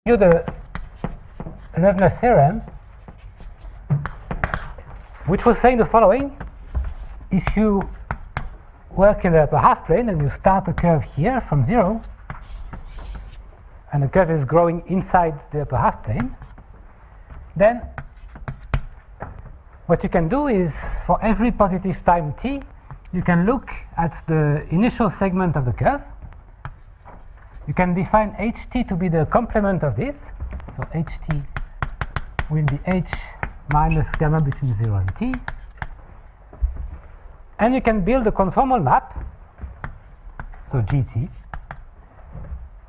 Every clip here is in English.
you the Loewner theorem, which was saying the following: if you work in the upper half plane and you start a curve here from 0, and the curve is growing inside the upper half plane, then what you can do is, for every positive time t, you can look at the initial segment of the curve. You can define ht to be the complement of this. So ht will be h minus gamma between 0 and t. And you can build a conformal map, so gt,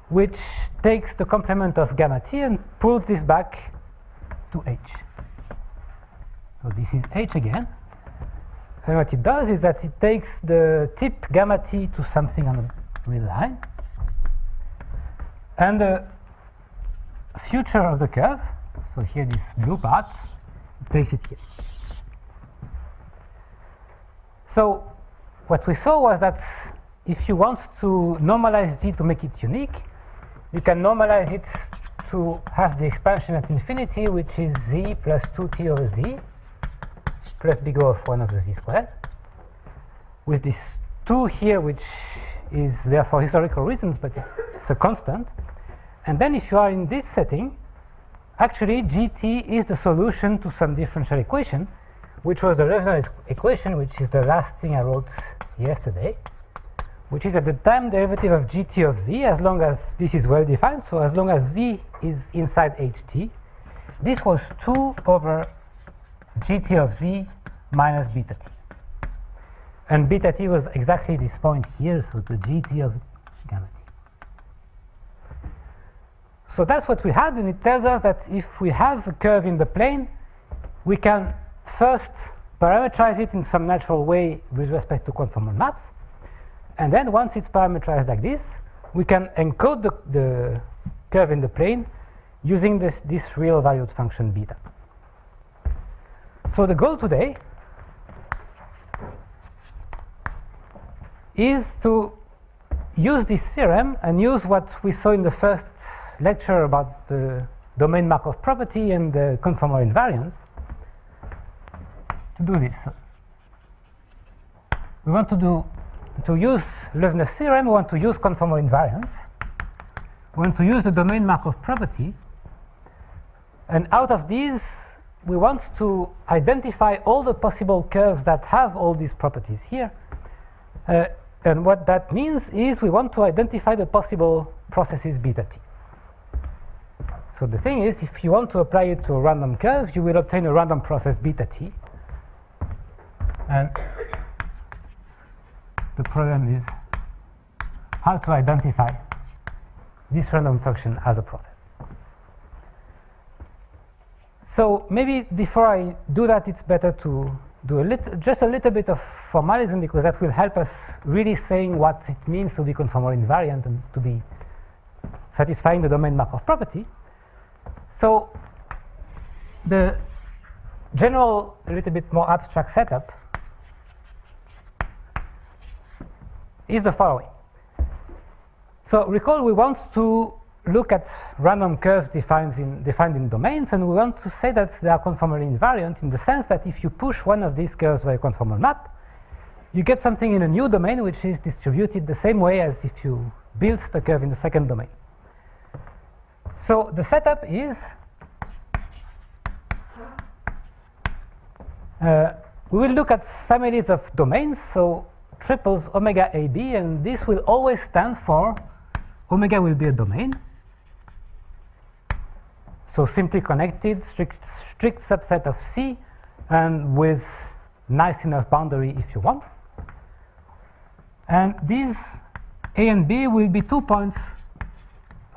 which takes the complement of gamma t and pulls this back to h. So this is h again. And what it does is that it takes the tip gamma t to something on the real line. And the future of the curve, so here this blue part, it takes it here. So what we saw was that if you want to normalize g to make it unique, you can normalize it to have the expansion at infinity, which is z plus 2t over z plus big O of 1 over z squared, with this 2 here, which is there for historical reasons, but it's a constant. And then if you are in this setting, actually gt is the solution to some differential equation, which was the Loewner equation, which is the last thing I wrote yesterday, which is that the time derivative of gt of z, as long as this is well defined, so as long as z is inside ht, this was 2 over gt of z minus beta t. And beta t was exactly this point here, so the gt of gamma t. So that's what we had, and it tells us that if we have a curve in the plane, we can first parameterize it in some natural way with respect to conformal maps, and then once it's parameterized like this, we can encode the curve in the plane using this real valued function beta. So the goal today is to use this theorem and use what we saw in the first lecture about the domain Markov property and the conformal invariance to do this. We want to use Loewner's theorem, we want to use conformal invariance, we want to use the domain Markov property, and out of these we want to identify all the possible curves that have all these properties here. And what that means is we want to identify the possible processes beta t. So the thing is, if you want to apply it to a random curve, you will obtain a random process beta t. And the problem is how to identify this random function as a process. So maybe before I do that, it's better to do just a little bit of formalism, because that will help us really saying what it means to be conformal invariant and to be satisfying the domain Markov property. So the general, a little bit more abstract setup is the following. So recall we want to look at random curves defined in domains, and we want to say that they are conformally invariant in the sense that if you push one of these curves by a conformal map, you get something in a new domain which is distributed the same way as if you built the curve in the second domain. So the setup is we will look at families of domains, so triples omega AB, and this will always stand for omega will be a domain. So simply connected, strict subset of C, and with nice enough boundary if you want. And these A and B will be 2 points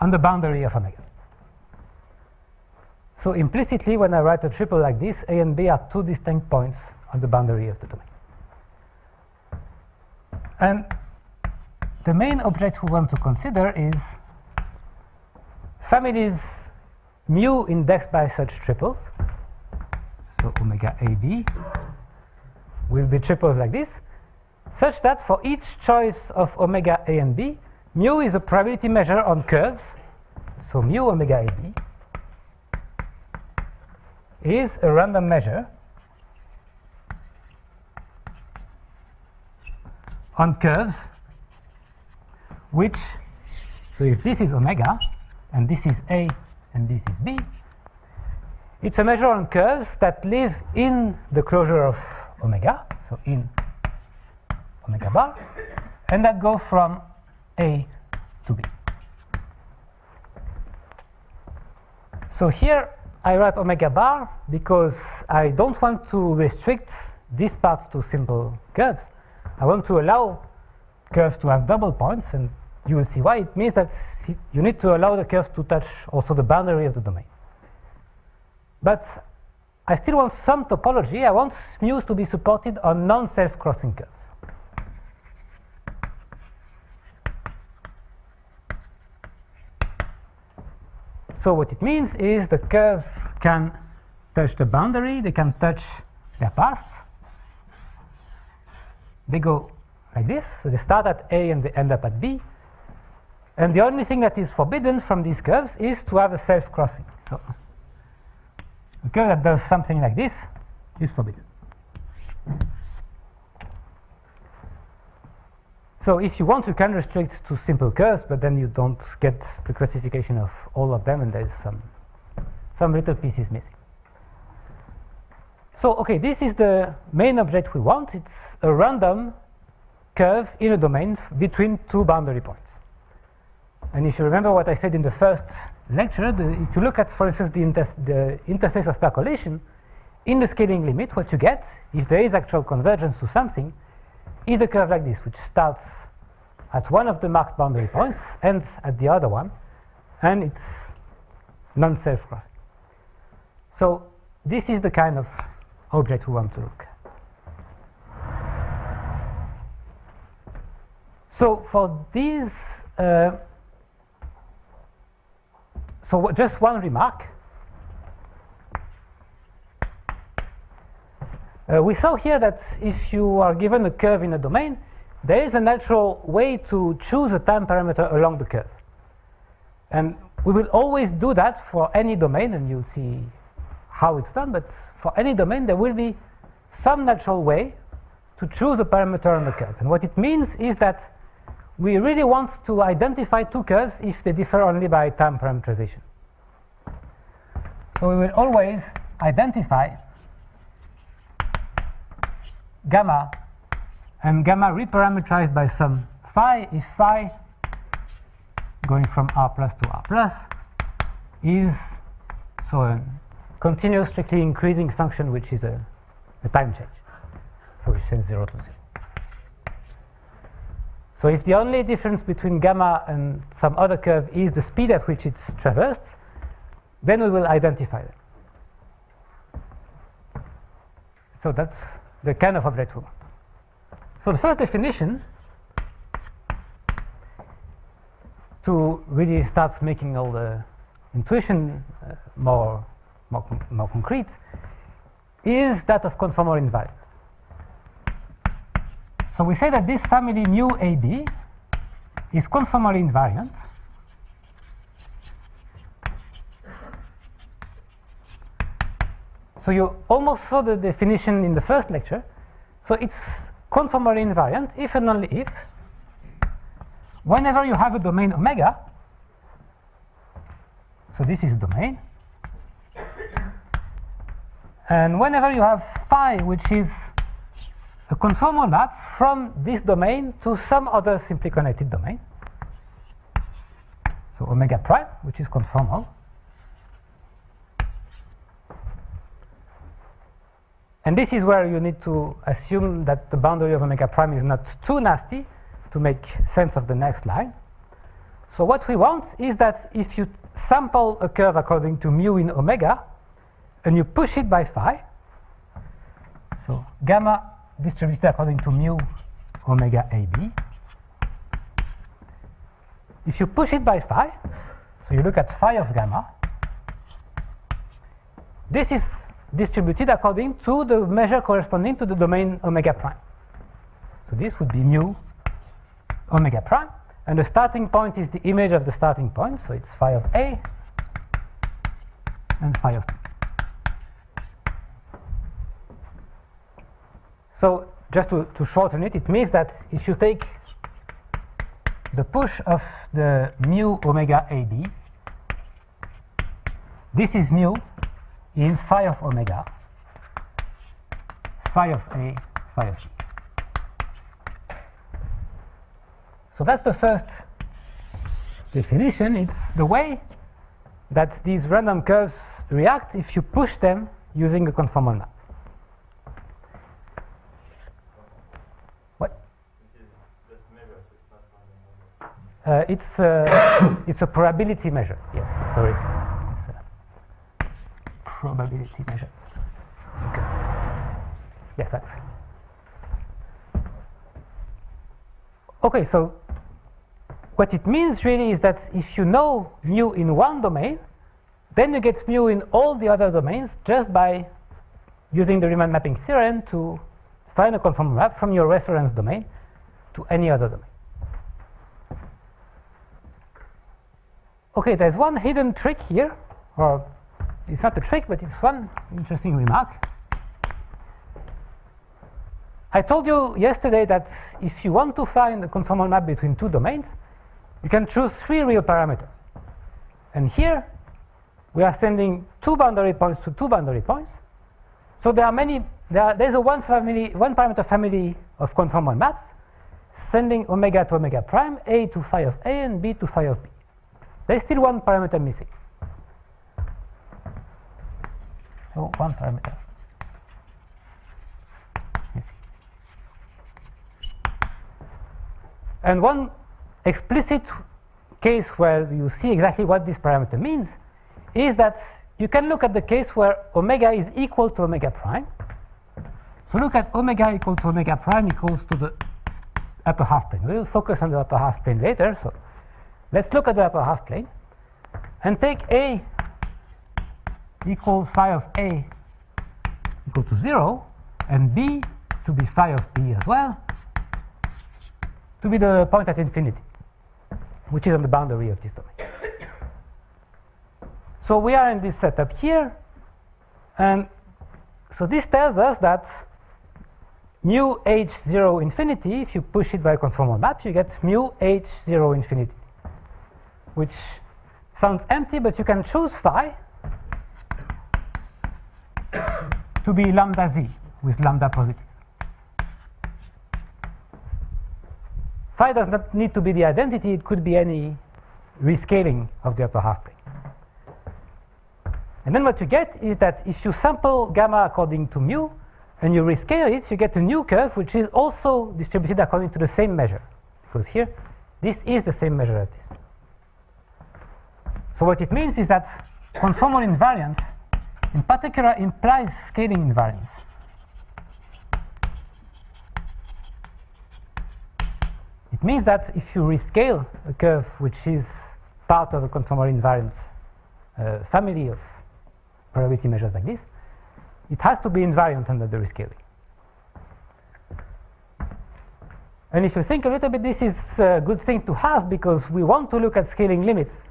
on the boundary of omega. So implicitly, when I write a triple like this, A and B are 2 distinct points on the boundary of the domain. And the main object we want to consider is families mu indexed by such triples. So omega AB will be triples like this, such that for each choice of omega A and B, mu is a probability measure on curves so mu omega AB, is a random measure on curves which, so if this is omega and this is A and this is B, it's a measure on curves that live in the closure of omega, so in omega bar, and that go from A to B. So here I write omega bar because I don't want to restrict this part to simple curves. I want to allow curves to have double points, and you will see why. It means that you need to allow the curves to touch also the boundary of the domain. But I still want some topology. I want mu's to be supported on non-self-crossing curves. So what it means is the curves can touch the boundary, they can touch their paths. They go like this, so they start at A and they end up at B. And the only thing that is forbidden from these curves is to have a self-crossing. So a curve that does something like this is forbidden. So if you want, you can restrict to simple curves, but then you don't get the classification of all of them, and there's some little pieces missing. So okay, this is the main object we want. It's a random curve in a domain between two boundary points. And if you remember what I said in the first lecture, if you look at, for instance, the interface of percolation, in the scaling limit, what you get, if there is actual convergence to something, is a curve like this, which starts at one of the marked boundary points, ends at the other one, and it's non-self-crossing. So this is the kind of object we want to look at. So for these, just one remark. We saw here that if you are given a curve in a domain, there is a natural way to choose a time parameter along the curve. And we will always do that for any domain, and you'll see how it's done, but for any domain there will be some natural way to choose a parameter on the curve. And what it means is that we really want to identify two curves if they differ only by time parameterization. So we will always identify gamma, and gamma reparameterized by some phi if phi going from R plus to R plus is so a continuous strictly increasing function which is a time change, so which changes 0 to 0. So if the only difference between gamma and some other curve is the speed at which it's traversed, then we will identify them. So that's the kind of object we want. So the first definition, to really start making all the intuition more concrete, is that of conformal invariant. So we say that this family mu AB is conformally invariant So you almost saw the definition in the first lecture. So it's conformally invariant if and only if whenever you have a domain omega, so this is a domain, and whenever you have phi, which is a conformal map from this domain to some other simply connected domain, so omega prime, which is conformal, and this is where you need to assume that the boundary of omega prime is not too nasty to make sense of the next line. So what we want is that if you sample a curve according to mu in omega and you push it by phi, so gamma distributed according to mu omega AB, if you push it by phi, so you look at phi of gamma, this is distributed according to the measure corresponding to the domain omega prime. So this would be mu omega prime, and the starting point is the image of the starting point, so it's phi of A and phi of B. So just to shorten it, it means that if you take the push of the mu omega AB, this is mu in phi of omega, phi of A, phi of B. So that's the first definition. It's the way that these random curves react if you push them using a conformal map. What? It's a probability measure. Yes, sorry. It's a probability measure. Okay. Yeah, thanks. Okay, so what it means really is that if you know mu in one domain, then you get mu in all the other domains just by using the Riemann mapping theorem to find a conformal map from your reference domain to any other domain. Okay, there's one hidden trick here, or it's not a trick, but it's one interesting remark. I told you yesterday that if you want to find a conformal map between two domains, you can choose 3 real parameters. And here, we are sending 2 boundary points to 2 boundary points. So there are many, there's a one parameter family of conformal maps, sending omega to omega prime, A to phi of A, and B to phi of B. There's still one parameter missing. So one parameter. And one explicit case where you see exactly what this parameter means is that you can look at the case where omega is equal to omega prime. So look at omega equal to omega prime equals to the upper half plane. We'll focus on the upper half plane later. So let's look at the upper half plane and take A equals phi of A equal to 0 and B to be phi of B as well, to be the point at infinity, which is on the boundary of this domain. So we are in this setup here, and so this tells us that mu h0 infinity, if you push it by a conformal map, you get mu h0 infinity, which sounds empty, but you can choose phi to be lambda z with lambda positive. Phi does not need to be the identity, it could be any rescaling of the upper half plane. And then what you get is that if you sample gamma according to mu and you rescale it, you get a new curve which is also distributed according to the same measure. Because here, this is the same measure as this. So what it means is that conformal invariance in particular implies scaling invariance. It means that if you rescale a curve which is part of a conformal invariance family of probability measures like this, it has to be invariant under the rescaling. And if you think a little bit, this is a good thing to have because we want to look at scaling limits.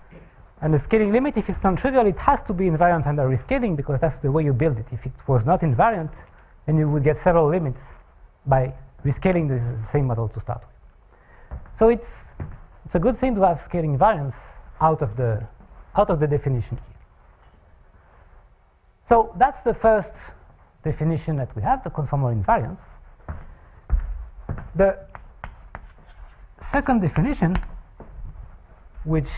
And the scaling limit, if it's non-trivial, it has to be invariant under rescaling because that's the way you build it. If it was not invariant, then you would get several limits by rescaling the same model to start with. So it's a good thing to have scaling invariance out of the definition here. So that's the first definition that we have, the conformal invariance. The second definition, which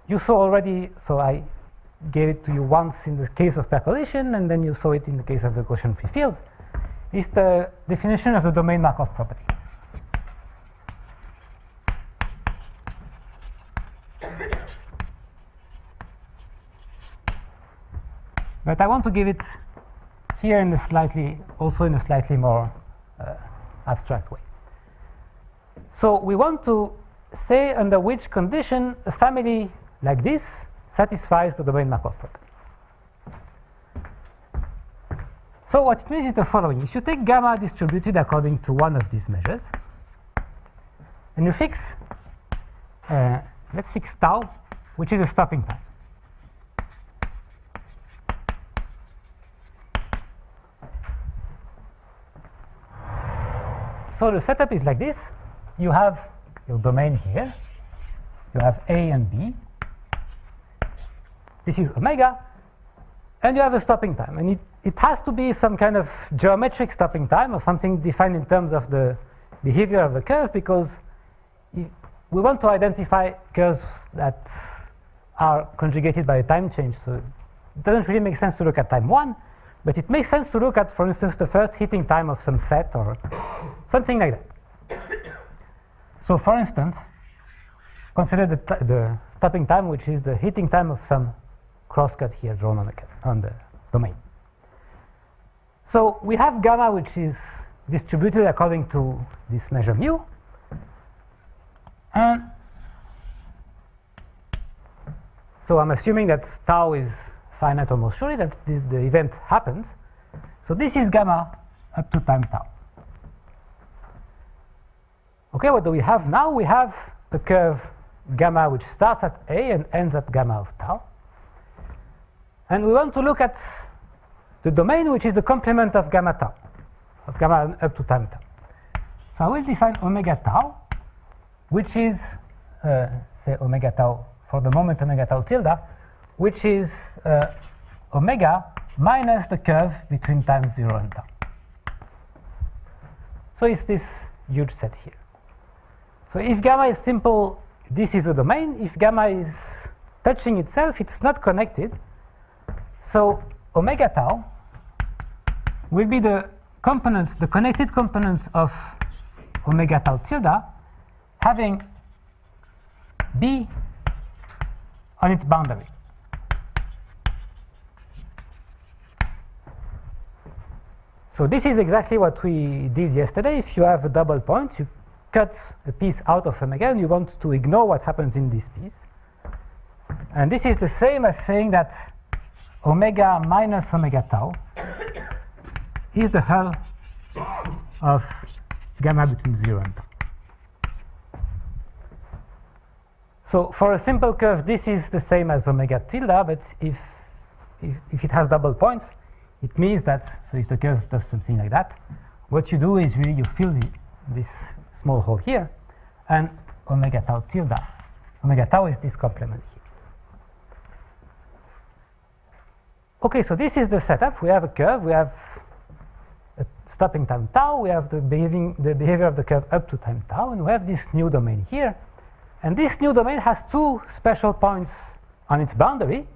you saw already, so I gave it to you once in the case of percolation, and then you saw it in the case of the Gaussian free field, is the definition of the domain Markov property. But I want to give it here in a slightly more abstract way. So we want to say under which condition a family like this satisfies the domain Markov property. So what it means is the following. If you take gamma distributed according to one of these measures, and you fix let's fix tau, which is a stopping time. So the setup is like this. You have your domain here. You have A and B. This is omega. And you have a stopping time. And it has to be some kind of geometric stopping time or something defined in terms of the behavior of the curve, because we want to identify curves that are conjugated by a time change. So it doesn't really make sense to look at time 1, but it makes sense to look at, for instance, the first heating time of some set or something like that. So for instance, consider the stopping time, which is the heating time of some crosscut here drawn on the domain. So we have gamma, which is distributed according to this measure mu. And so I'm assuming that tau is finite almost surely, that the event happens. So this is gamma up to time tau. Okay, what do we have now? We have a curve gamma which starts at A and ends at gamma of tau. And we want to look at the domain, which is the complement of gamma tau, of gamma up to time tau. So I will define omega tau, which is, say, omega tau, for the moment omega tau tilde, which is omega minus the curve between time 0 and tau. So it's this huge set here. So if gamma is simple, this is the domain. If gamma is touching itself, it's not connected. So omega tau will be the components, the connected components of omega tau tilde, having B on its boundary. So this is exactly what we did yesterday. If you have a double point, you cut a piece out of omega and you want to ignore what happens in this piece. And this is the same as saying that omega minus omega tau is the hull of gamma between 0 and tau. So for a simple curve, this is the same as omega tilde, but if it has double points, it means that, so if the curve does something like that, what you do is really you fill this small hole here, and omega tau tilde, omega tau is this complement here. Okay, so this is the setup. We have a curve, we have a stopping time tau, we have the behavior of the curve up to time tau, and we have this new domain here. And this new domain has two special points on its boundary,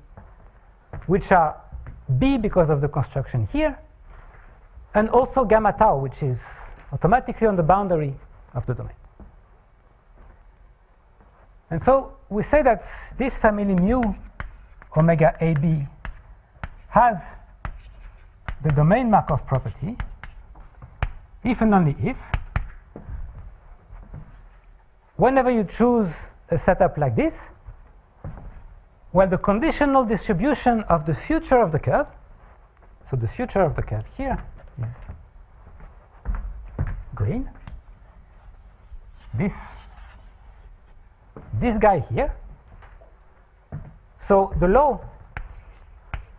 which are B because of the construction here, and also gamma tau, which is automatically on the boundary of the domain. And so we say that this family mu omega AB has the domain Markov property if and only if whenever you choose a setup like this, well, the conditional distribution of the future of the curve, so the future of the curve here is green, this guy here. So the law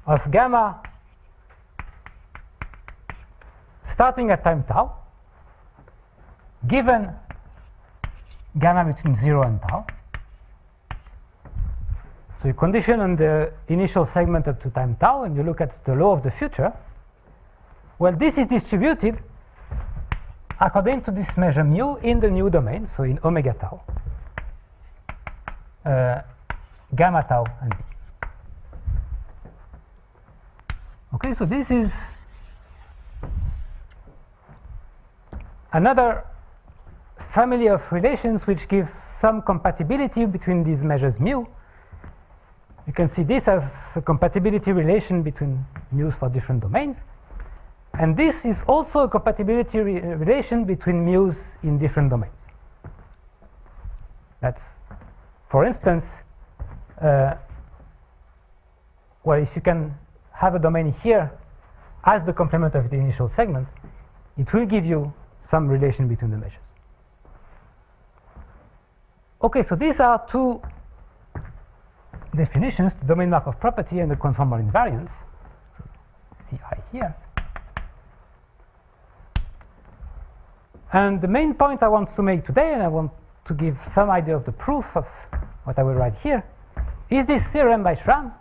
of gamma starting at time tau, given gamma between 0 and tau. So you condition on the initial segment up to time tau, and you look at the law of the future. Well, this is distributed according to this measure mu in the new domain, so in omega tau, gamma tau, and B. Okay, so this is another family of relations which gives some compatibility between these measures mu. You can see this as a compatibility relation between mu's for different domains. And this is also a compatibility relation between mu's in different domains. That's, for instance, well, if you can have a domain here as the complement of the initial segment, it will give you some relation between the measures. okay, so these are two definitions, the domain Markov property and the conformal invariance. So CI here. And the main point I want to make today, and I want to give some idea of the proof of what I will write here, is this theorem by Schramm,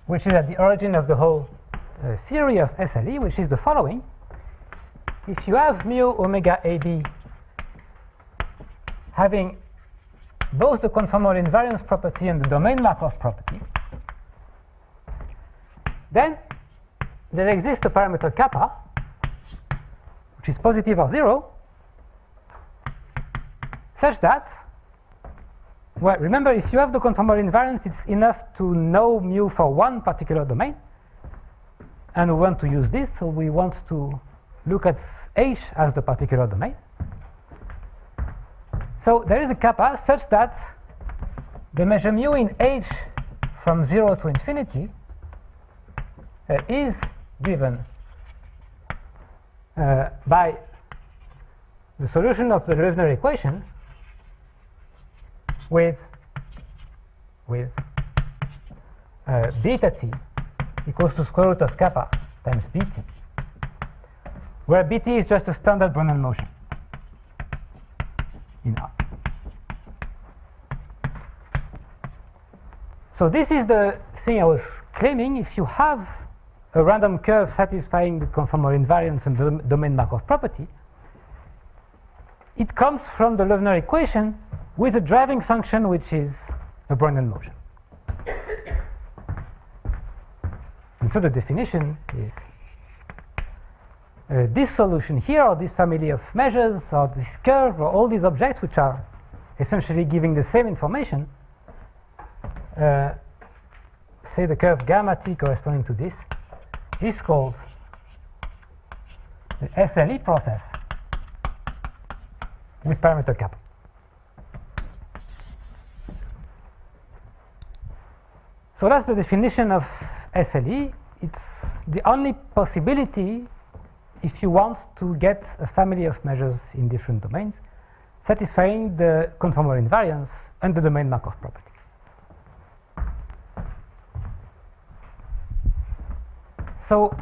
which is at the origin of the whole theory of SLE, which is the following. If you have mu omega AB having both the conformal invariance property and the domain Markov property, then there exists a parameter kappa, which is positive or 0, such that, well, remember, if you have the conformal invariance, it's enough to know mu for one particular domain. And we want to use this, so we want to look at H as the particular domain. So there is a kappa such that the measure mu in H from 0 to infinity is given by the solution of the Loewner equation with beta t equals to square root of kappa times bt, where bt is just a standard Brownian motion in R. So this is the thing I was claiming. If you have a random curve satisfying the conformal invariance and the domain Markov property, it comes from the Loewner equation with a driving function which is a Brownian motion. And so the definition is this solution here, or this family of measures, or this curve, or all these objects which are essentially giving the same information, say the curve gamma t corresponding to this, is called the SLE process with parameter kappa. So that's the definition of SLE. It's the only possibility if you want to get a family of measures in different domains satisfying the conformal invariance and the domain Markov property. So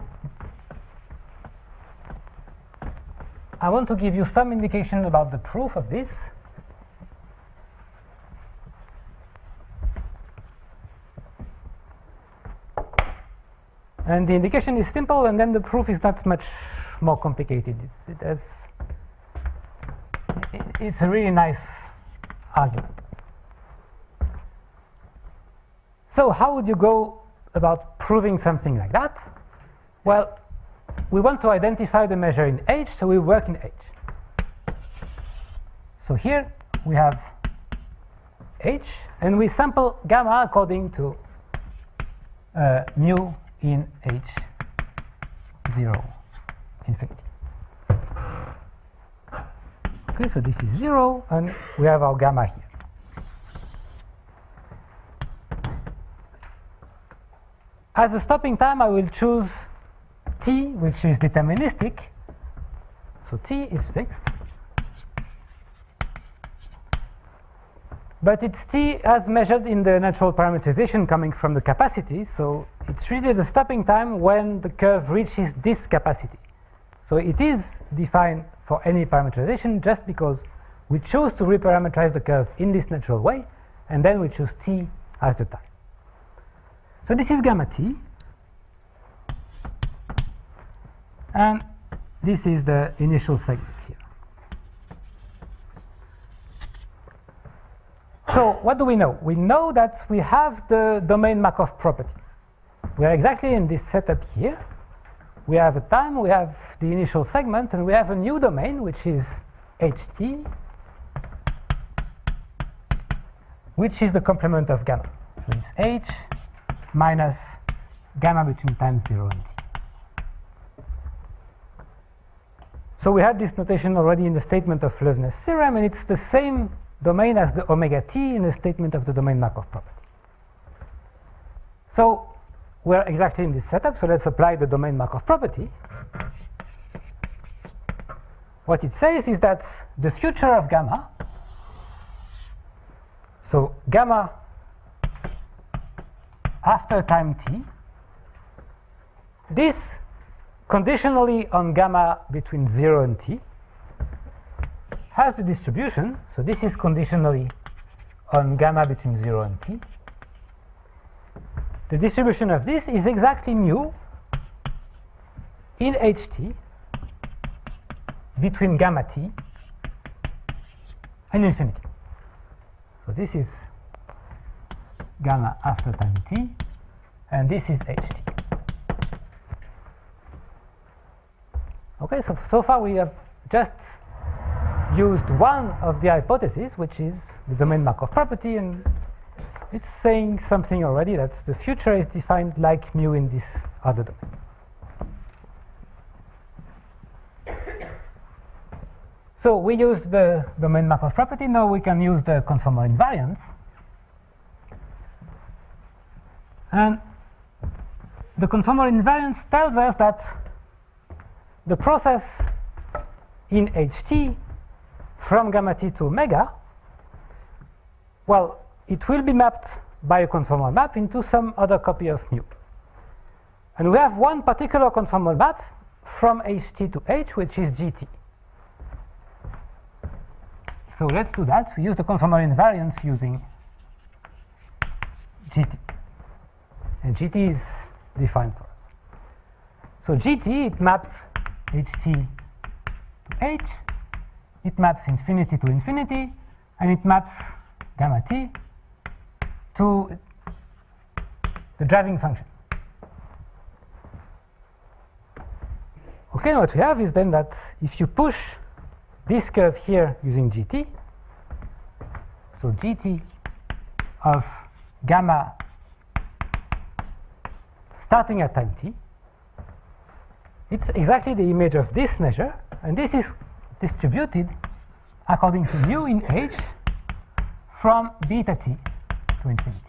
I want to give you some indication about the proof of this. And the indication is simple, and then the proof is not much more complicated. It's a really nice argument. So how would you go about proving something like that? Well, we want to identify the measure in H, so we work in H. So here we have H, and we sample gamma according to mu in H0 infinity. Okay, so this is 0, and we have our gamma here. As a stopping time, I will choose t, which is deterministic. So t is fixed. But it's t as measured in the natural parameterization coming from the capacity. So it's really the stopping time when the curve reaches this capacity. So it is defined for any parameterization just because we choose to reparameterize the curve in this natural way, and then we choose t as the time. So this is gamma t, and this is the initial segment here. So what do we know? We know that we have the domain Markov property. We are exactly in this setup here. We have a time, we have the initial segment, and we have a new domain, which is ht, which is the complement of gamma. So it's h minus gamma between times 0 and t. So we had this notation already in the statement of Loewner's theorem, and it's the same domain as the omega t in the statement of the domain Markov property. So we're exactly in this setup, so let's apply the domain Markov property. what it says is that the future of gamma, so gamma after time t, this conditionally on gamma between 0 and t has the distribution, so this is conditionally on gamma between 0 and t. The distribution of this is exactly mu in ht between gamma t and infinity. So this is gamma after time t, and this is ht. Okay, so far we have just used one of the hypotheses, which is the domain Markov property, and it's saying something already, that the future is defined like mu in this other domain. So we used the domain Markov property, now we can use the conformal invariance. And the conformal invariance tells us that the process in ht from gamma t to omega, well, it will be mapped by a conformal map into some other copy of mu. And we have one particular conformal map from ht to h, which is gt. So let's do that. We use the conformal invariance using gt. And gt is defined for us. So gt, it maps ht to h, it maps infinity to infinity, and it maps gamma t to the driving function. Okay, what we have is then that if you push this curve here using gt, so gt of gamma starting at time t, it's exactly the image of this measure, and this is distributed according to mu in h from beta t to infinity.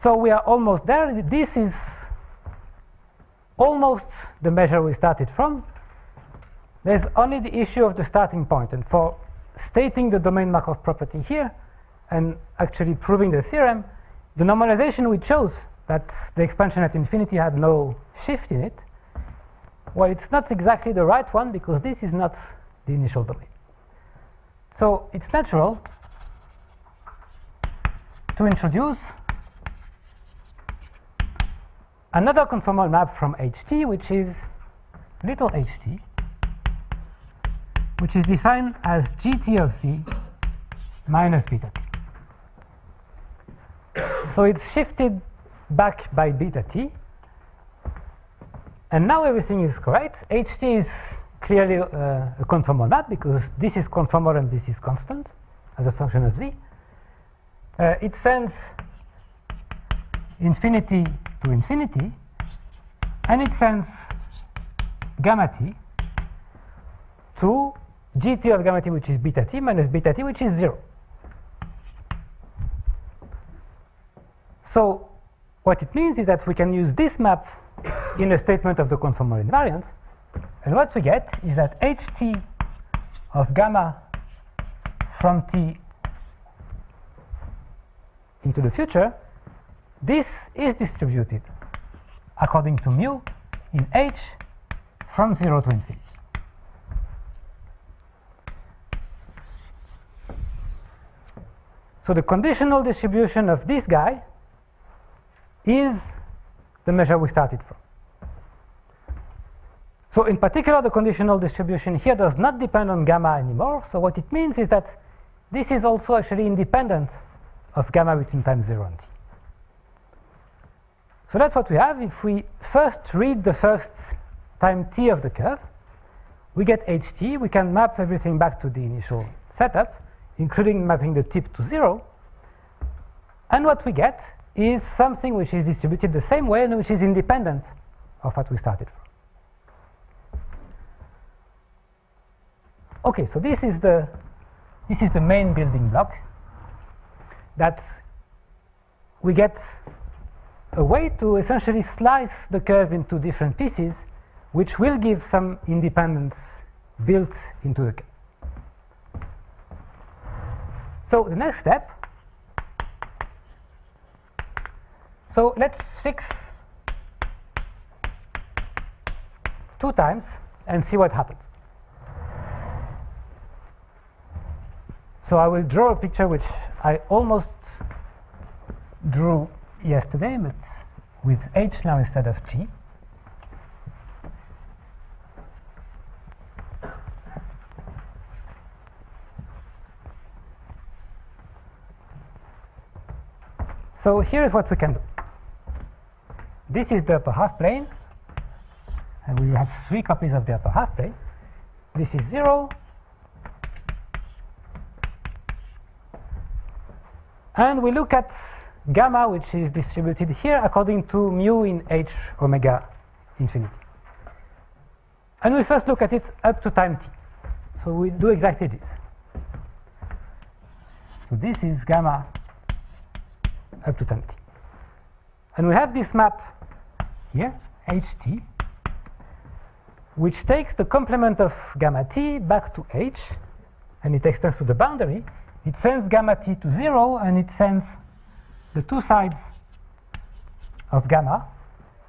So we are almost there. This is almost the measure we started from. There's only the issue of the starting point, and for stating the domain Markov property here and actually proving the theorem, the normalization we chose, that the expansion at infinity had no shift in it, well, it's not exactly the right one because this is not the initial domain. So it's natural to introduce another conformal map from ht, which is little ht, which is defined as gt of z minus beta t. So it's shifted back by beta t, and now everything is correct. ht is clearly a conformal map because this is conformal and this is constant as a function of z. It sends infinity to infinity, and it sends gamma t to gt of gamma t, which is beta t, minus beta t, which is 0. So what it means is that we can use this map in a statement of the conformal invariance, and what we get is that ht of gamma from t into the future, this is distributed according to mu in h from 0 to infinity. So the conditional distribution of this guy is the measure we started from. So in particular, the conditional distribution here does not depend on gamma anymore. So what it means is that this is also actually independent of gamma between time 0 and t. So that's what we have. If we first read the first time t of the curve, we get ht. We can map everything back to the initial setup, including mapping the tip to 0. And what we get is something which is distributed the same way and which is independent of what we started from. Okay, so this is the main building block, that we get a way to essentially slice the curve into different pieces which will give some independence built into the curve. So the next step, so let's fix 2 times and see what happens. So I will draw a picture which I almost drew yesterday, but with h now instead of g. So here's what we can do. This is the upper half plane, and we have 3 copies of the upper half plane. This is 0, and we look at gamma, which is distributed here according to mu in h omega infinity. And we first look at it up to time t. So we do exactly this. So this is gamma up to time t. And we have this map here, ht, which takes the complement of gamma t back to h, and it extends to the boundary. It sends gamma t to 0, and it sends the 2 sides of gamma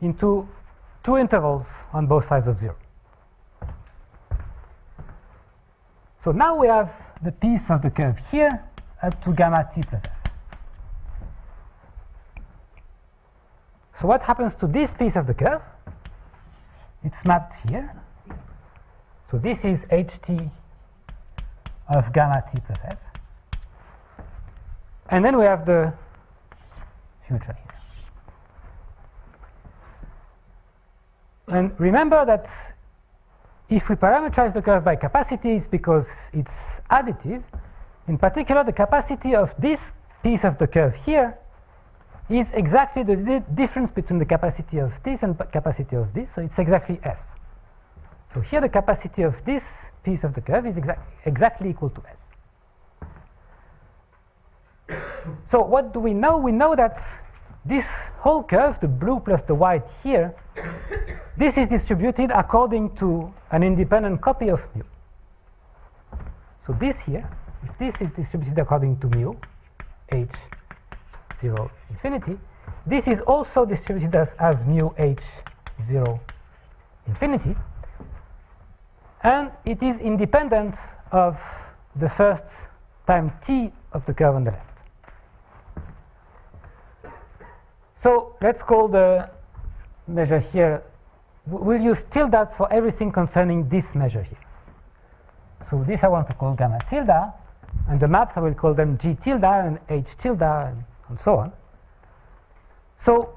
into 2 intervals on both sides of 0. So now we have the piece of the curve here up to gamma t plus s. So what happens to this piece of the curve? It's mapped here. So this is ht of gamma t plus s. And then we have the future here. And remember that if we parameterize the curve by capacity, it's because it's additive. In particular, the capacity of this piece of the curve here is exactly the difference between the capacity of this and capacity of this, so it's exactly s. So here the capacity of this piece of the curve is exactly equal to s. So what do we know? We know that this whole curve, the blue plus the white here, this is distributed according to an independent copy of mu. So this here, if this is distributed according to mu, h 0 infinity, this is also distributed as mu h 0 infinity, and it is independent of the first time t of the curve on the left. So let's call the measure here, we'll use tildes for everything concerning this measure here. So this I want to call gamma tilde, and the maps I will call them g tilde and h tilde and so on. So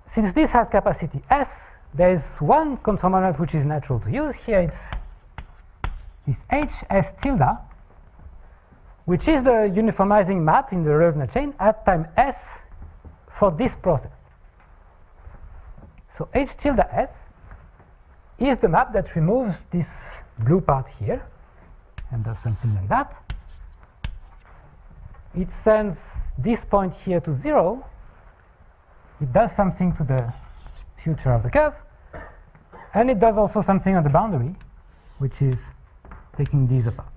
since this has capacity s, there is one conformal map which is natural to use here. It's this hs tilde, which is the uniformizing map in the Loewner chain at time s for this process. So h tilde s is the map that removes this blue part here and does something like that. It sends this point here to 0. It does something to the future of the curve, and it does also something on the boundary, which is taking these apart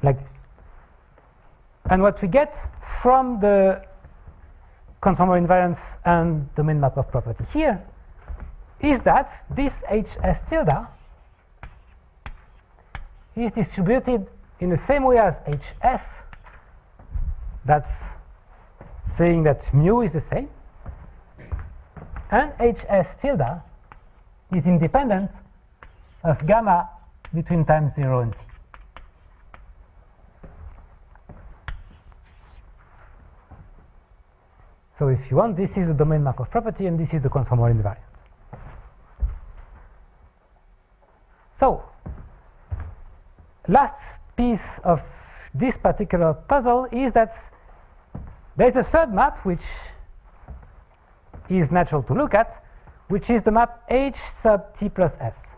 like this. And what we get from the conformal invariance and domain map of property here is that this hs tilde is distributed in the same way as hs. That's saying that mu is the same, and hs tilde is independent of gamma between time 0 and t. So if you want, this is the domain Markov property, and this is the conformal invariance. So last piece of this particular puzzle is that there is a third map which is natural to look at, which is the map h sub t plus s,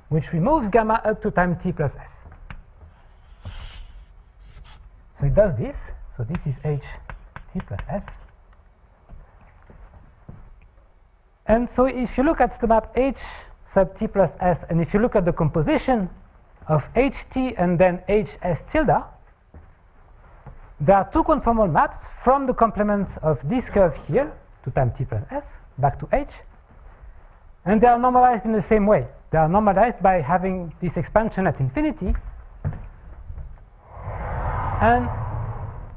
which removes gamma up to time t plus s. So it does this. So this is h t plus s. And so if you look at the map H sub t plus s, and if you look at the composition of ht and then hs tilde, there are two conformal maps from the complement of this curve here, 2 times t plus s, back to h, and they are normalized in the same way. They are normalized by having this expansion at infinity and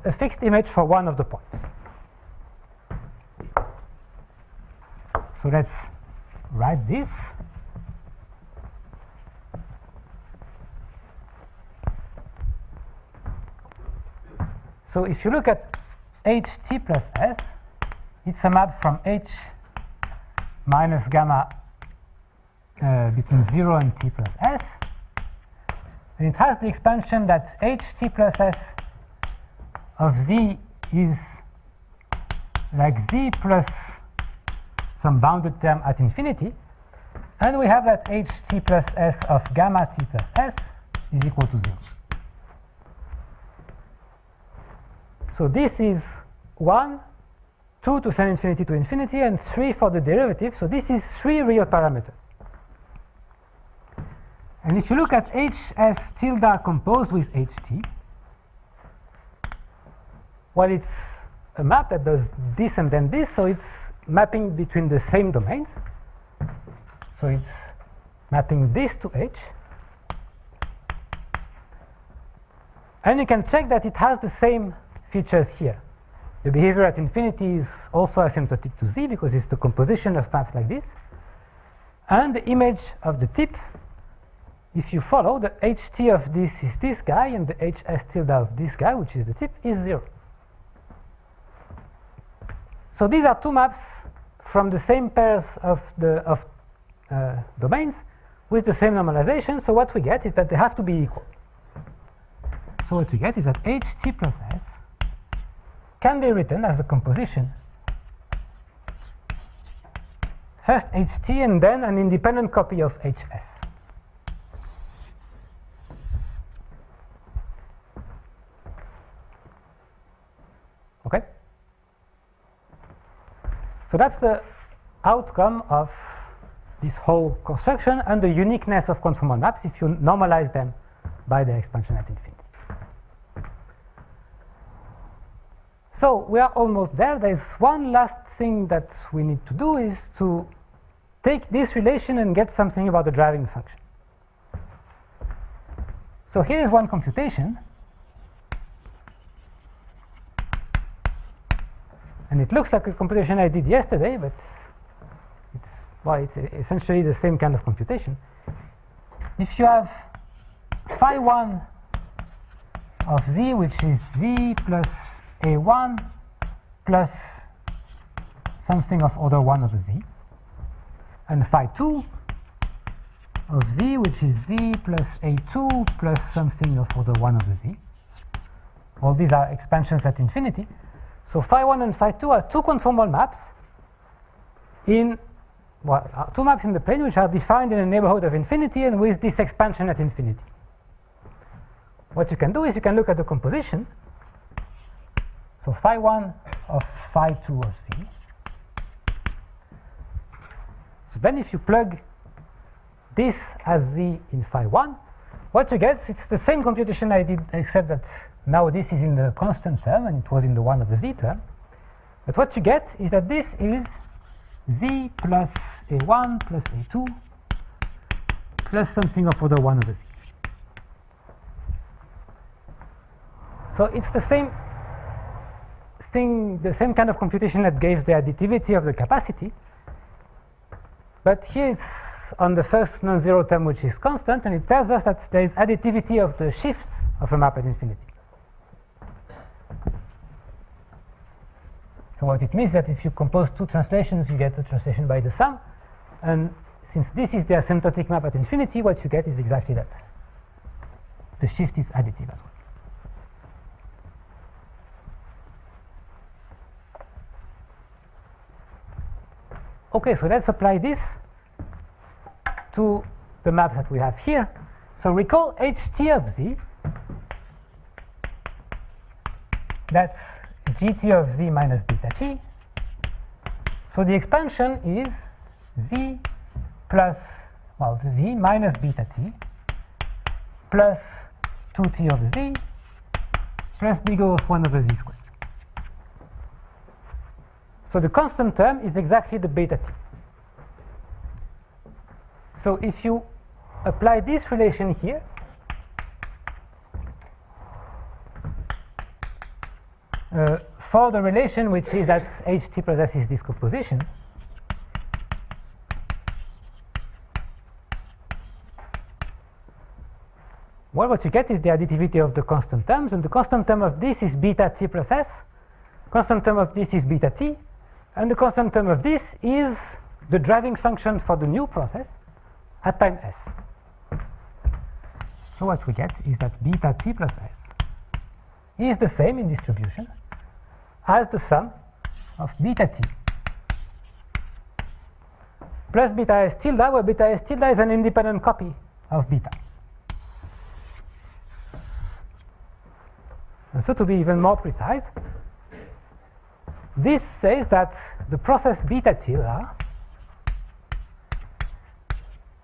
a fixed image for one of the points. So let's write this. So if you look at ht plus s, it's a map from h minus gamma between 0 and t plus s. And it has the expansion that ht plus s of z is like z plus some bounded term at infinity. And we have that ht plus s of gamma t plus s is equal to 0. So this is 1, 2 to sine infinity to infinity, and 3 for the derivative. So this is 3 real parameters. And if you look at hs tilde composed with ht, well, it's a map that does this and then this, so it's mapping between the same domains. So it's mapping this to h. And you can check that it has the same features here. The behavior at infinity is also asymptotic to z because it's the composition of maps like this. And the image of the tip, if you follow, the ht of this is this guy, and the hs tilde of this guy, which is the tip, is 0. So these are two maps from the same pairs of domains with the same normalization. So what we get is that they have to be equal. So what we get is that ht plus s can be written as the composition. First ht and then an independent copy of hs. Okay? So that's the outcome of this whole construction and the uniqueness of conformal maps if you normalize them by their expansion at infinity. So we are almost there. There's one last thing that we need to do is to take this relation and get something about the driving function. So here is one computation. And it looks like a computation I did yesterday, but it's essentially the same kind of computation. If you have phi 1 of z, which is z plus a1 plus something of order 1 over z, and phi 2 of z, which is z plus a2 plus something of order 1 over z. All these are expansions at infinity. So phi 1 and phi 2 are two conformal maps in, well, two maps in the plane which are defined in a neighborhood of infinity and with this expansion at infinity. What you can do is you can look at the composition. So phi 1 of phi 2 of z. So then if you plug this as z in phi 1, what you get, it's the same computation I did, except that now this is in the constant term and it was in the 1 over z term. But what you get is that this is z plus a1 plus a2 plus something of order 1 over z. So it's the same thing, the same kind of computation that gave the additivity of the capacity. But here it's on the first non-zero term, which is constant, and it tells us that there is additivity of the shift of a map at infinity. So what it means is that if you compose two translations, you get a translation by the sum. And since this is the asymptotic map at infinity, what you get is exactly that. The shift is additive as well. Okay, so let's apply this to the map that we have here. So recall ht of z, that's gt of z minus beta t. So the expansion is z plus, well, z minus beta t plus 2t over z plus big O of 1 over z squared. So the constant term is exactly the beta t. So if you apply this relation here, for the relation which is that ht plus s is decomposition, well, what you get is the additivity of the constant terms, and the constant term of this is beta t plus s, constant term of this is beta t, and the constant term of this is the driving function for the new process at time s. So what we get is that beta t plus s is the same in distribution as the sum of beta t plus beta s tilde, where beta s tilde is an independent copy of beta. And so to be even more precise, this says that the process beta tilde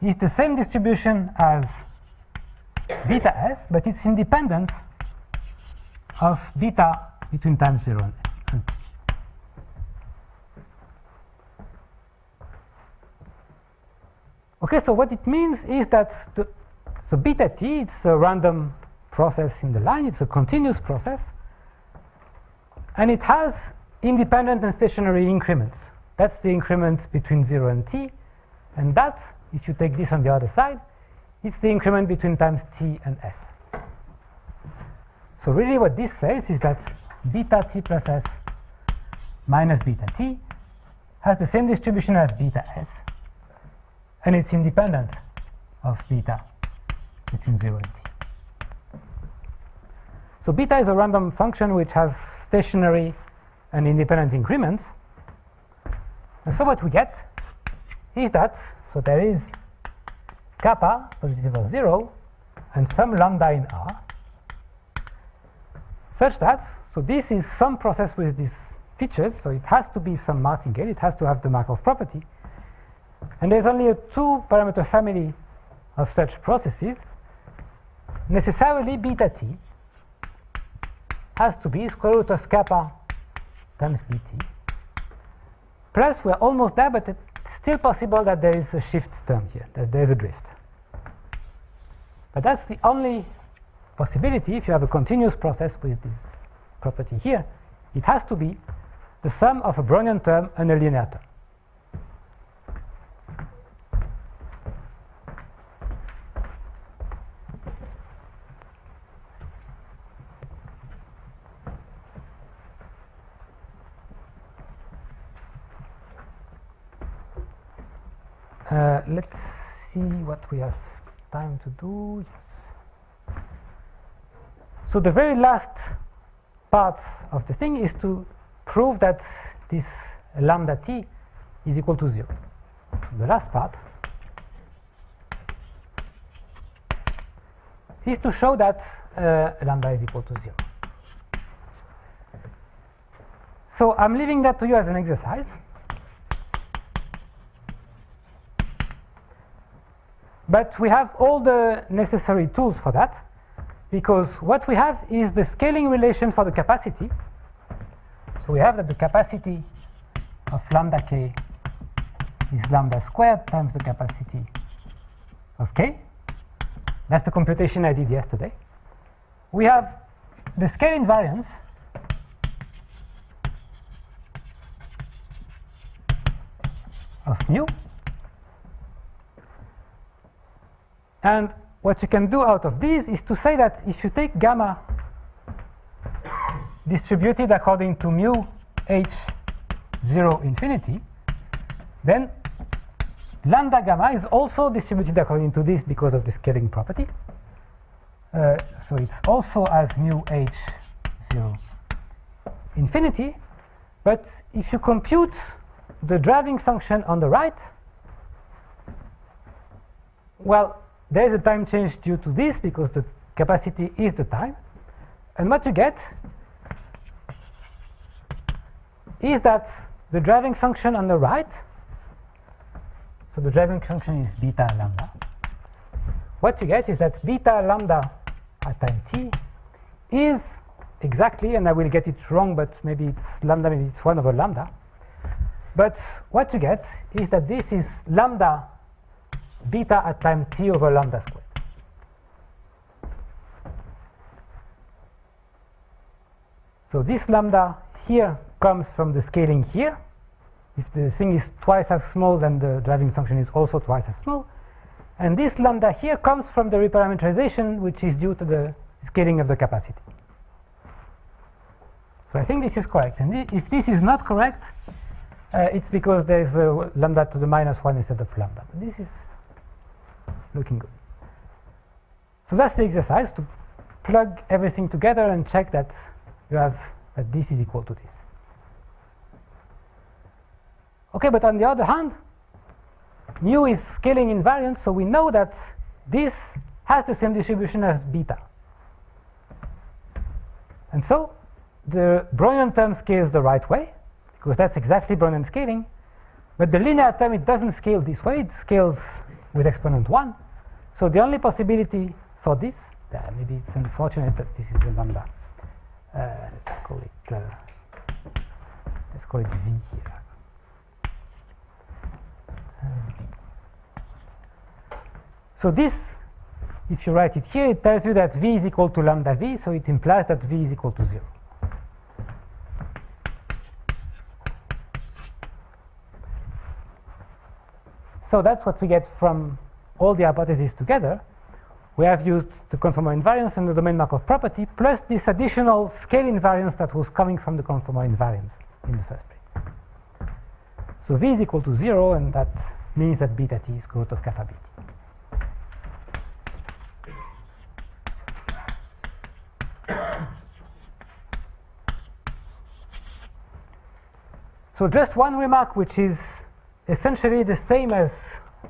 is the same distribution as beta s, but it's independent of beta between time 0 and t. Okay, so what it means is that the beta t, it's a random process in the line, it's a continuous process, and it has independent and stationary increments. That's the increment between 0 and t, and that, if you take this on the other side, it's the increment between times t and s. So really what this says is that beta t plus s minus beta t has the same distribution as beta s, and it's independent of beta between 0 and t. So beta is a random function which has stationary and independent increments. And so what we get is that, so there is kappa positive of 0 and some lambda in R, such that, so this is some process with these features, so it has to be some martingale, it has to have the Markov property. And there's only a 2-parameter family of such processes. Necessarily beta t has to be square root of kappa times bt. Plus, we're almost there, but it's still possible that there is a shift term here, that there is a drift. But that's the only possibility if you have a continuous process with this property here. It has to be the sum of a Brownian term and a linear term. Let's see what we have time to do. Yes. So the very last part of the thing is to prove that this lambda t is equal to 0. So the last part is to show that lambda is equal to 0. So I'm leaving that to you as an exercise. But we have all the necessary tools for that, because what we have is the scaling relation for the capacity. So we have that the capacity of lambda k is lambda squared times the capacity of k. That's the computation I did yesterday. We have the scale invariance of mu. And what you can do out of these is to say that if you take gamma distributed according to mu h 0 infinity, then lambda gamma is also distributed according to this because of the scaling property. So it's also as mu h 0 infinity. But if you compute the driving function on the right, well, there is a time change due to this because the capacity is the time. And what you get is that the driving function on the right So the driving function is beta lambda. What you get is that beta lambda at time t is exactly, and I will get it wrong, but maybe it's lambda, maybe it's 1 over lambda. But what you get is that this is lambda beta at time t over lambda squared. So this lambda here comes from the scaling here. If the thing is twice as small, then the driving function is also twice as small. And this lambda here comes from the reparameterization, which is due to the scaling of the capacity. So I think this is correct. And if this is not correct, it's because there's a lambda to the minus 1 instead of lambda. But this is looking good. So that's the exercise, to plug everything together and check that you have that this is equal to this. Okay, but on the other hand, mu is scaling invariant, so we know that this has the same distribution as beta. And so the Brownian term scales the right way, because that's exactly Brownian scaling. But the linear term, it doesn't scale this way, it scales with exponent 1. So the only possibility for this, maybe it's unfortunate that this is a lambda. Let's call it V here. So this, if you write it here, it tells you that V is equal to lambda V, so it implies that V is equal to 0. So that's what we get from all the hypotheses together. We have used the conformal invariance and the domain Markov property, plus this additional scale invariance that was coming from the conformal invariance in the first place. So V is equal to 0, and that means that beta t is square root of kappa bt. So just one remark, which is essentially the same as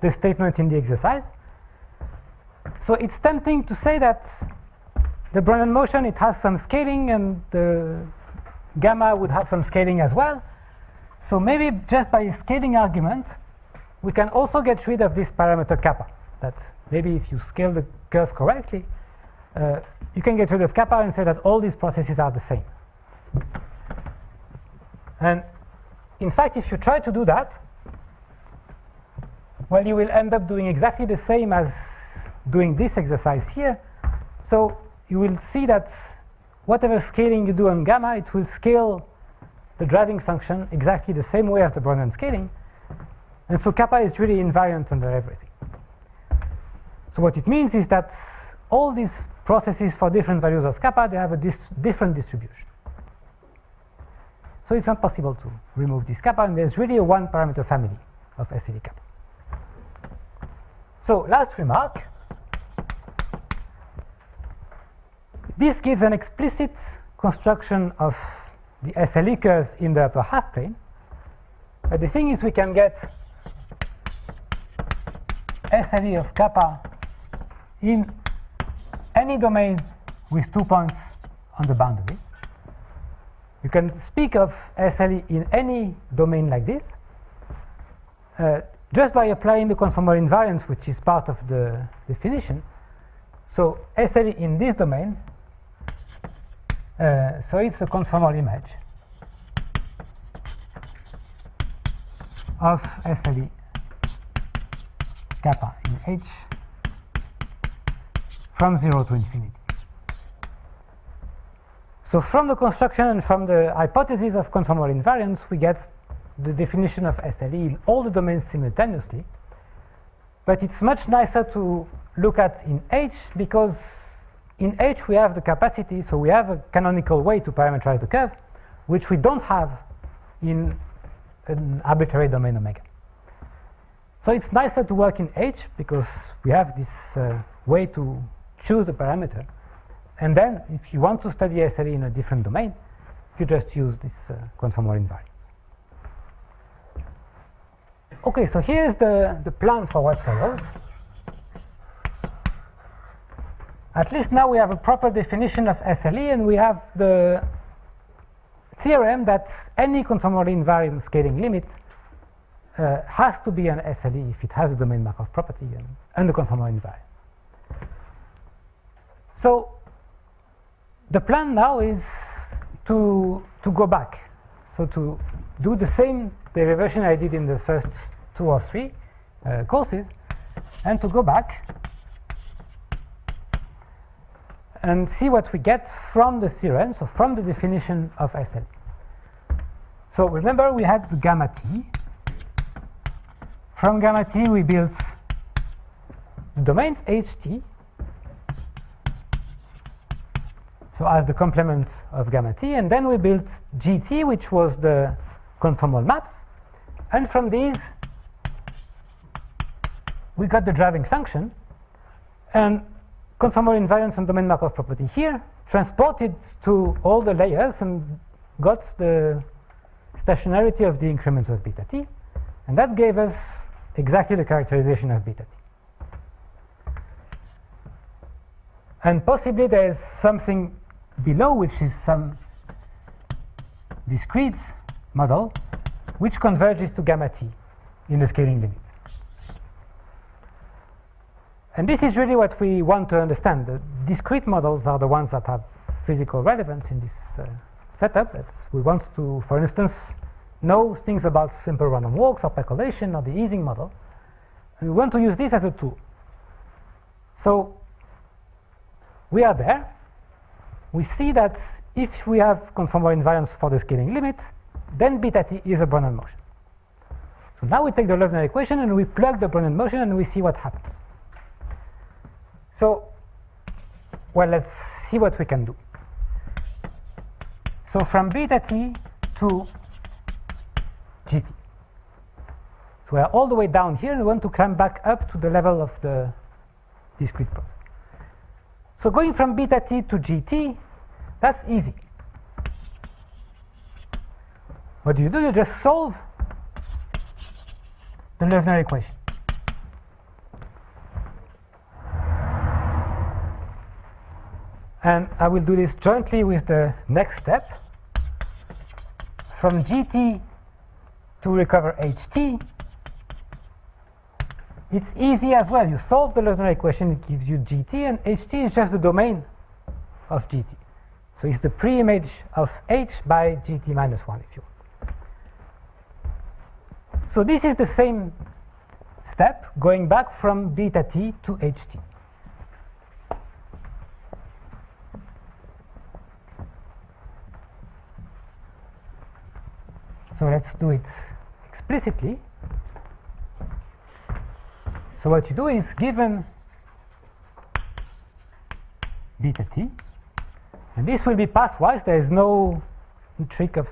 the statement in the exercise. So it's tempting to say that the Brownian motion, it has some scaling, and the gamma would have some scaling as well. So maybe just by a scaling argument, we can also get rid of this parameter kappa. That maybe if you scale the curve correctly, you can get rid of kappa and say that all these processes are the same. And in fact, if you try to do that, well, you will end up doing exactly the same as doing this exercise here. So you will see that whatever scaling you do on gamma, it will scale the driving function exactly the same way as the Brownian scaling. And so kappa is really invariant under everything. So what it means is that all these processes for different values of kappa, they have a different distribution. So it's not possible to remove this kappa, and there's really a one parameter family of SLE kappa. So last remark. This gives an explicit construction of the SLE curves in the upper half plane. But the thing is, we can get SLE of kappa in any domain with 2 points on the boundary. You can speak of SLE in any domain like this just by applying the conformal invariance, which is part of the definition. So SLE in this domain, so it's a conformal image of SLE kappa in H from 0 to infinity. So from the construction and from the hypothesis of conformal invariance, we get the definition of SLE in all the domains simultaneously. But it's much nicer to look at in H, because in H we have the capacity, so we have a canonical way to parameterize the curve, which we don't have in an arbitrary domain omega. So it's nicer to work in H because we have this way to choose the parameter. And then if you want to study SLE in a different domain, you just use this conformal invariance. Okay, so here's the plan for what follows. At least now we have a proper definition of SLE, and we have the theorem that any conformally invariant scaling limit has to be an SLE if it has a domain Markov property and the conformal invariance. So the plan now is to go back. So to do the same derivation I did in the first 2 or 3 courses, and to go back and see what we get from the theorem, so from the definition of SL. So remember we had the gamma t. From gamma t we built the domains ht, so as the complement of gamma t, and then we built gt, which was the conformal maps, and from these we got the driving function and conformal invariance and domain Markov property here, transported to all the layers and got the stationarity of the increments of beta t, and that gave us exactly the characterization of beta t. And possibly there is something below, which is some discrete model which converges to gamma t in the scaling limit. And this is really what we want to understand. The discrete models are the ones that have physical relevance in this setup. We want to, for instance, know things about simple random walks or percolation or the easing model. And we want to use this as a tool. So we are there. We see that if we have conformal invariance for the scaling limit, then beta t is a Brownian motion. So now we take the Loewner equation and we plug the Brownian motion and we see what happens. So, well, let's see what we can do. So from beta t to gt. So we are all the way down here and we want to climb back up to the level of the discrete process. So going from beta t to gt, that's easy. What do? You just solve the Loewner equation. And I will do this jointly with the next step. From gt to recover ht, it's easy as well. You solve the Loewner equation, it gives you gt, and ht is just the domain of gt. So it's the pre-image of h by gt minus 1, if you want. So this is the same step, going back from beta t to ht. So let's do it explicitly. So what you do is, given beta t, and this will be pathwise. There is no trick of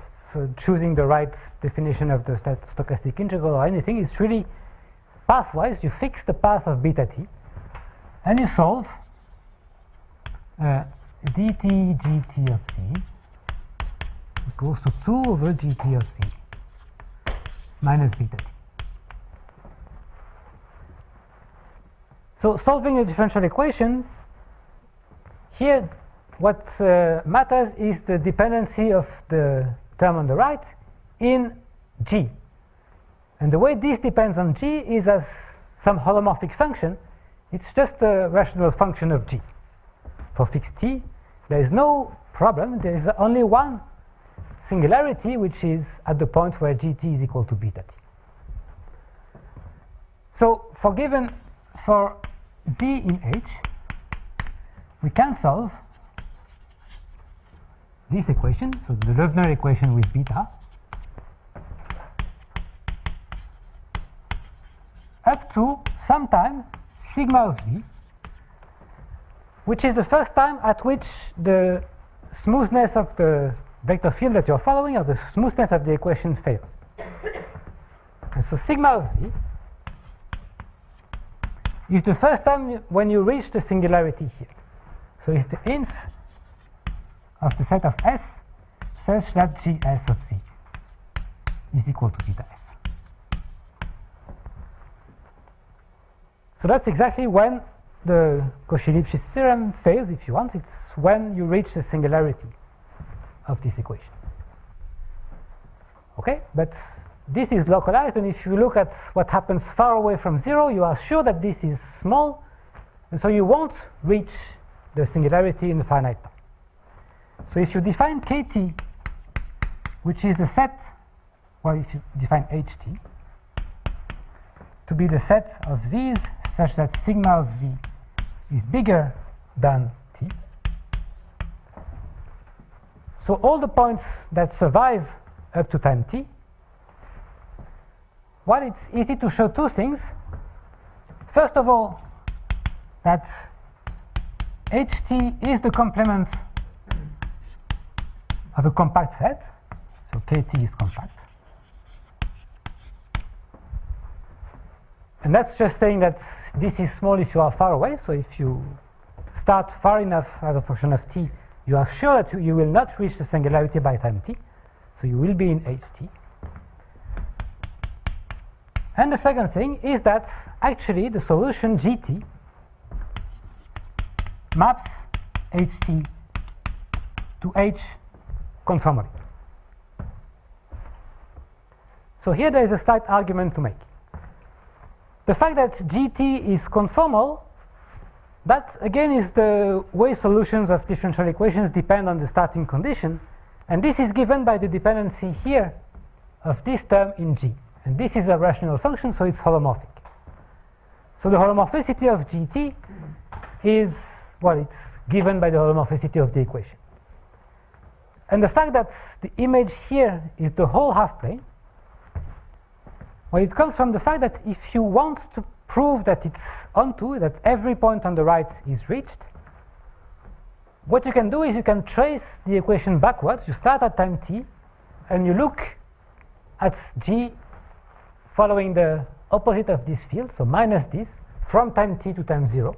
choosing the right definition of the stochastic integral or anything. It's really pathwise. You fix the path of beta t, and you solve dt gt of c equals to 2 over gt of c minus beta t. So solving the differential equation, here what matters is the dependency of the term on the right in g. And the way this depends on g is as some holomorphic function. It's just a rational function of g. For fixed t, there is no problem. There is only one singularity, which is at the point where gt is equal to beta t. So for z in h, we can solve this equation, so the Loewner equation with beta, up to some time sigma of z, which is the first time at which the smoothness of the vector field that you're following, or the smoothness of the equation, fails. And so sigma of z is the first time when you reach the singularity here. So it's the inf of the set of S such that gs of z is equal to beta s. So that's exactly when the Cauchy-Lipschitz theorem fails, if you want. It's when you reach the singularity of this equation. Okay, but this is localized, and if you look at what happens far away from 0, you are sure that this is small, and so you won't reach the singularity in the finite time. So if you define kt, which is the set, well, if you define ht to be the set of z's such that sigma of z is bigger than t, so all the points that survive up to time t, well, it's easy to show two things. First of all, that ht is the complement of a compact set, so kt is compact. And that's just saying that this is small if you are far away, so if you start far enough as a function of t, you are sure that you will not reach the singularity by time t, so you will be in ht. And the second thing is that actually the solution gt maps ht to h conformally. So here there is a slight argument to make. The fact that gt is conformal, that again is the way solutions of differential equations depend on the starting condition, and this is given by the dependency here of this term in g. And this is a rational function, so it's holomorphic. So the holomorphicity of gt is, well, it's given by the holomorphicity of the equation. And the fact that the image here is the whole half plane, well, it comes from the fact that if you want to prove that it's onto, that every point on the right is reached, what you can do is you can trace the equation backwards. You start at time t, and you look at g following the opposite of this field, so minus this, from time t to time 0.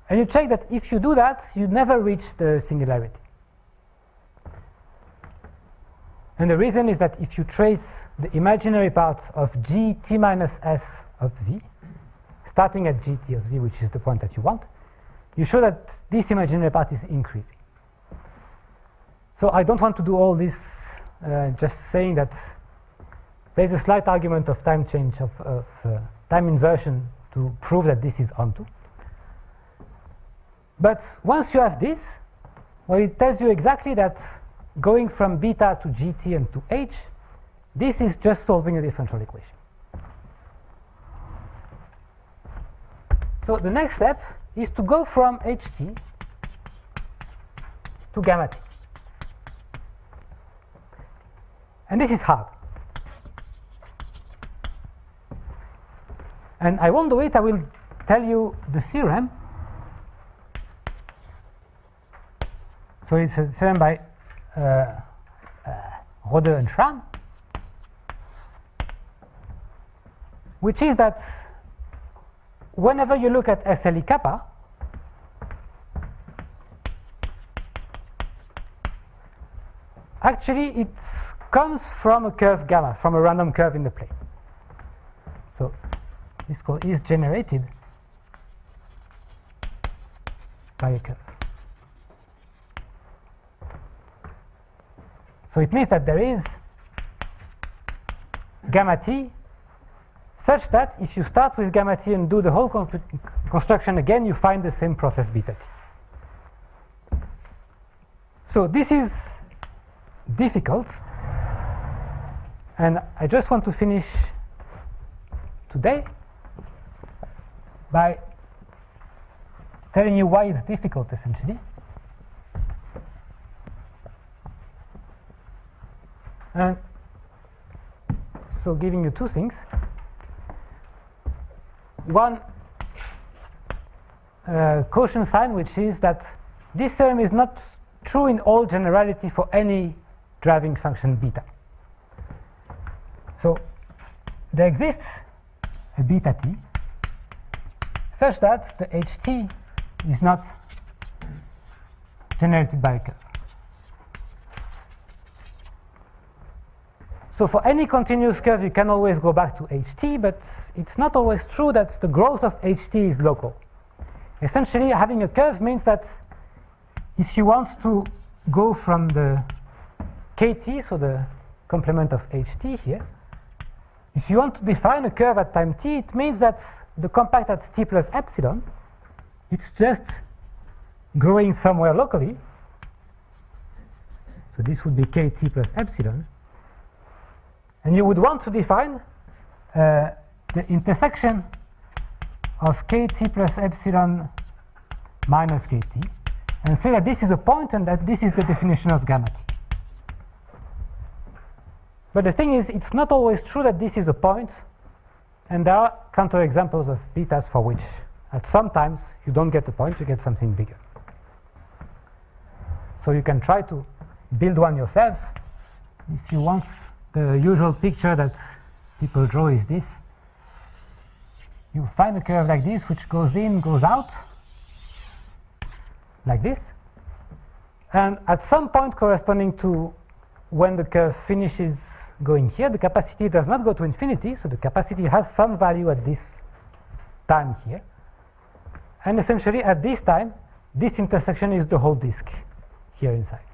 And you check that if you do that, you never reach the singularity. And the reason is that if you trace the imaginary part of gt minus s of z, starting at gt of z, which is the point that you want, you show that this imaginary part is increasing. So I don't want to do all this just saying that there's a slight argument of time change, of time inversion to prove that this is onto. But once you have this, well, it tells you exactly that going from beta to gt and to h, this is just solving a differential equation. So the next step is to go from ht to gamma t. And this is hard. And I won't do it, I will tell you the theorem. So it's a theorem by Rode and Schramm, which is that whenever you look at SLE kappa, actually it comes from a curve gamma, from a random curve in the plane. So this code is generated by a curve. So it means that there is gamma t such that if you start with gamma t and do the whole construction again, you find the same process beta t. So this is difficult, and I just want to finish today by telling you why it's difficult, essentially. And so giving you two things. One caution sign, which is that this theorem is not true in all generality for any driving function beta. So there exists a beta t such that the ht is not generated by a curve. So for any continuous curve, you can always go back to ht, but it's not always true that the growth of ht is local. Essentially, having a curve means that if you want to go from the kt, so the complement of ht here, if you want to define a curve at time t, it means that the compact at t plus epsilon, it's just growing somewhere locally. So this would be kt plus epsilon. And you would want to define the intersection of kt plus epsilon minus kt, and say that this is a point and that this is the definition of gamma t. But the thing is, it's not always true that this is a point, and there are counterexamples of betas for which at some times you don't get a point, you get something bigger. So you can try to build one yourself. If you want, the usual picture that people draw is this. You find a curve like this, which goes in, goes out, like this. And at some point corresponding to when the curve finishes going here, the capacity does not go to infinity, so the capacity has some value at this time here. And essentially at this time, this intersection is the whole disk here inside.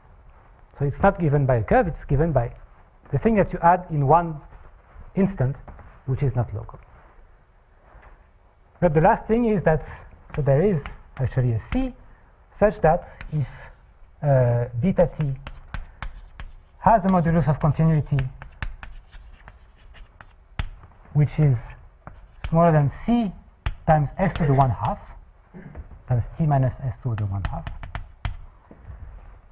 So it's not given by a curve, it's given by the thing that you add in one instant, which is not local. But the last thing is that, so there is actually a C such that if beta t has a modulus of continuity which is smaller than c times s to the 1/2 times t minus s to the 1/2.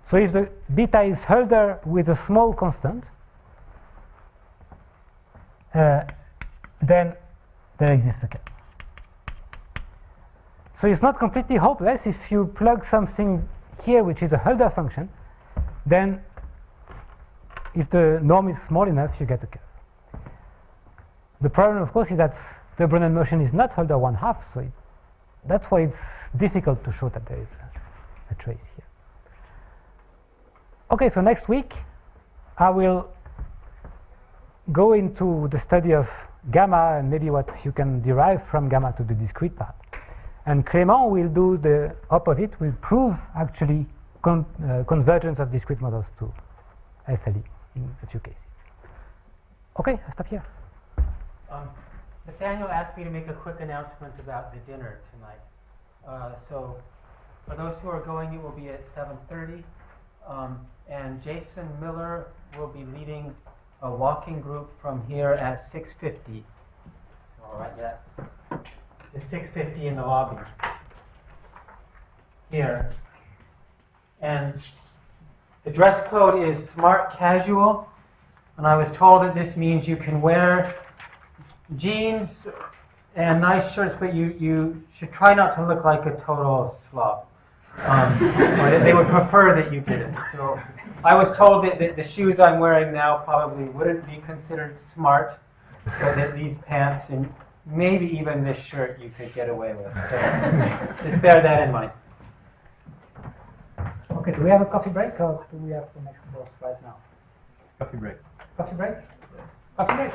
So if the beta is Hölder with a small constant, then there exists a curve. So it's not completely hopeless. If you plug something here which is a Hölder function, then if the norm is small enough, you get a curve. The problem, of course, is that the Brownian motion is not Hölder 1/2, so that's why it's difficult to show that there is a trace here. Okay, so next week I will go into the study of gamma and maybe what you can derive from gamma to the discrete part. And Clément will do the opposite, will prove actually convergence of discrete models to SLE in a few cases. Okay, I'll stop here. Nathaniel asked me to make a quick announcement about the dinner tonight. So for those who are going, it will be at 7:30. And Jason Miller will be leading a walking group from here at 6:50. All right, yeah. It's 6:50 in the lobby here. And the dress code is smart casual. And I was told that this means you can wear jeans and nice shirts, but you should try not to look like a total slob. Or they would prefer that you didn't. So I was told that the shoes I'm wearing now probably wouldn't be considered smart, but that these pants and maybe even this shirt you could get away with. So just bear that in mind. Okay, do we have a coffee break or do we have the next course right now? Coffee break. Coffee break? Coffee break.